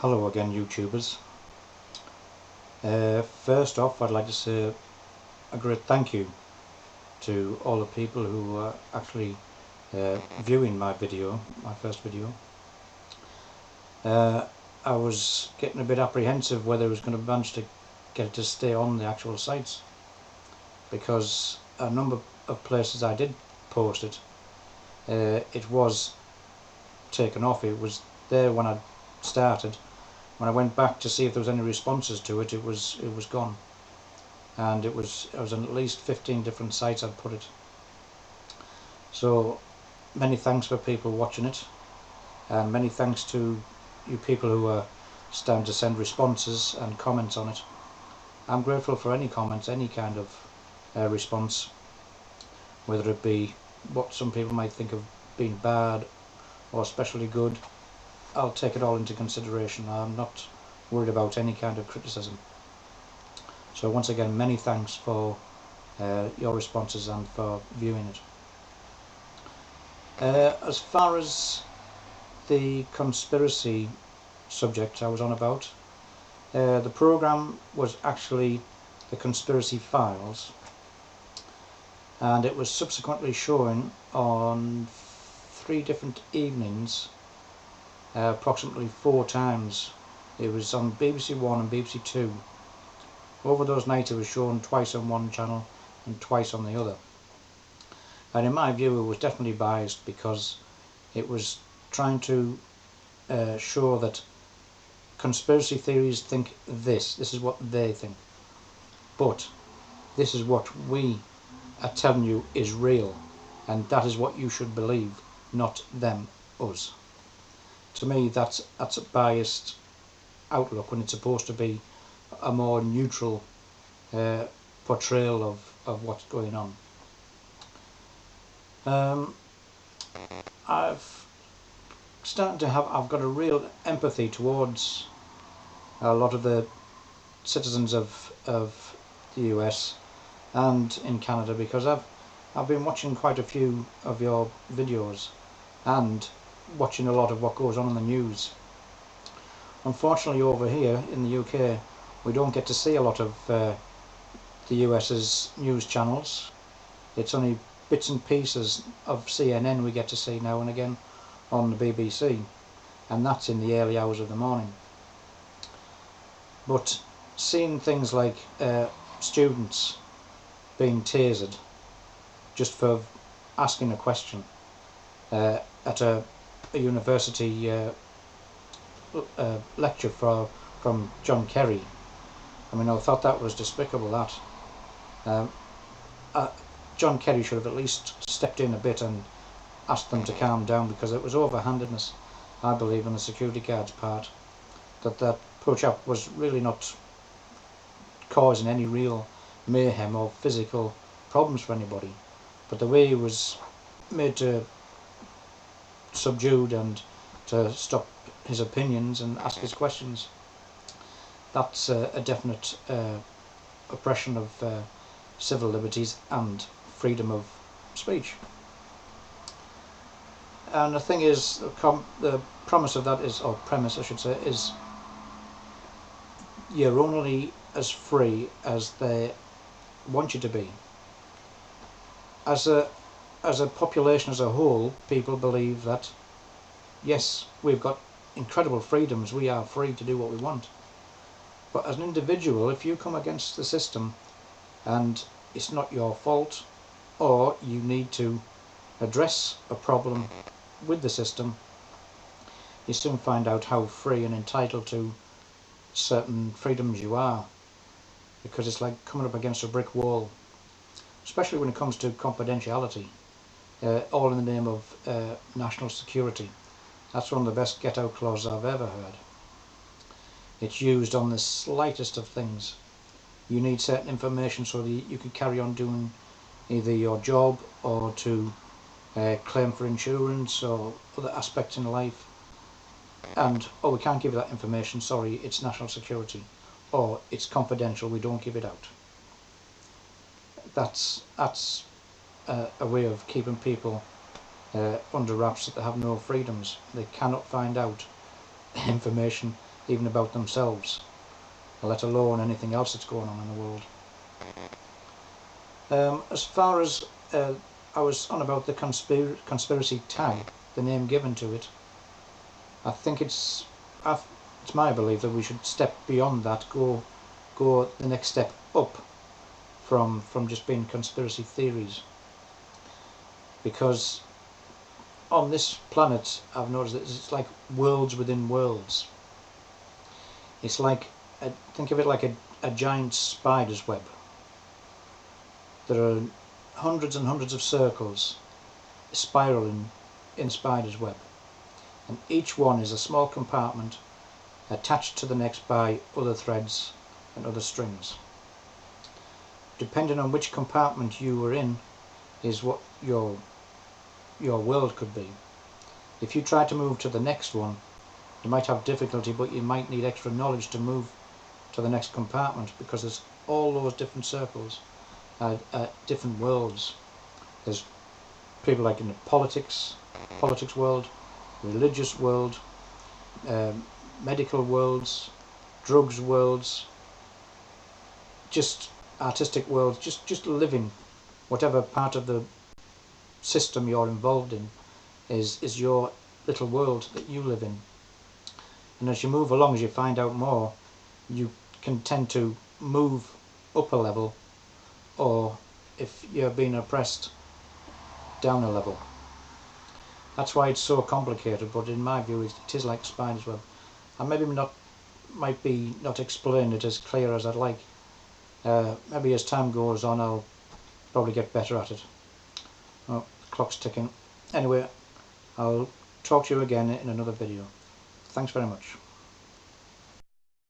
Hello again, YouTubers. First off, I'd like to say a great thank you to all the people who are actually viewing my video, my first video. I was getting a bit apprehensive whether I was going to manage to get it to stay on the actual sites, because a number of places I did post it, it was taken off. It was there when I started. When I went back to see if there was any responses to it, it was gone, and it was on at least 15 different sites I'd put it. So many thanks for people watching it, and many thanks to you people who are starting to send responses and comments on it. I'm grateful for any comments, any kind of response, whether it be what some people might think of being bad or especially good. I'll take it all into consideration. I'm not worried about any kind of criticism. So once again, many thanks for your responses and for viewing it. As far as the conspiracy subject I was on about, the programme was actually the Conspiracy Files, and it was subsequently shown on 3 different evenings, approximately 4 times. It was on BBC One and BBC Two. Over those nights it was shown twice on one channel and twice on the other. And in my view it was definitely biased, because it was trying to show that conspiracy theories think this is what they think, but this is what we are telling you is real, and that is what you should believe, not them, us. To me, that's a biased outlook when it's supposed to be a more neutral portrayal of what's going on. I've got a real empathy towards a lot of the citizens of the US and in Canada, because I've been watching quite a few of your videos and watching a lot of what goes on in the news. Unfortunately, over here in the UK, we don't get to see a lot of the US's news channels. It's only bits and pieces of CNN we get to see now and again on the BBC, and that's in the early hours of the morning. But seeing things like students being tasered just for asking a question at a university lecture from John Kerry. I mean, I thought that was despicable. That John Kerry should have at least stepped in a bit and asked them to calm down, because it was overhandedness, I believe, on the security guard's part. That poor chap was really not causing any real mayhem or physical problems for anybody, but the way he was made to subdued and to stop his opinions and ask his questions, that's a definite oppression of civil liberties and freedom of speech. And the thing is, the promise of that is, or premise I should say, is you're only as free as they want you to be. As a population as a whole, people believe that yes, we've got incredible freedoms, we are free to do what we want. But as an individual, if you come against the system and it's not your fault, or you need to address a problem with the system, you soon find out how free and entitled to certain freedoms you are, because it's like coming up against a brick wall, especially when it comes to confidentiality, all in the name of national security. That's one of the best get-out clauses I've ever heard. It's used on the slightest of things. You need certain information so that you can carry on doing either your job or to claim for insurance or other aspects in life. And, oh, we can't give you that information, sorry, it's national security, or it's confidential, we don't give it out. That's a way of keeping people under wraps, that they have no freedoms. They cannot find out information even about themselves, let alone anything else that's going on in the world. As far as I was on about the conspiracy tag, the name given to it, I think it's my belief that we should step beyond that, go the next step up from just being conspiracy theories. Because on this planet, I've noticed that it's like worlds within worlds. It's like, think of it like a giant spider's web. There are hundreds and hundreds of circles spiraling in spider's web, and each one is a small compartment attached to the next by other threads and other strings. Depending on which compartment you were in is what your world could be. If you try to move to the next one, you might have difficulty, but you might need extra knowledge to move to the next compartment, because there's all those different circles, different worlds. There's people like in the politics world, religious world, medical worlds, drugs worlds, just artistic worlds, just living. Whatever part of the system you're involved in is your little world that you live in. And as you move along, as you find out more, you can tend to move up a level, or if you're being oppressed, down a level. That's why it's so complicated, but in my view it is like a spider's web. I might be not explain it as clear as I'd like. Maybe as time goes on I'll probably get better at it. Oh, the clock's ticking. Anyway, I'll talk to you again in another video. Thanks very much.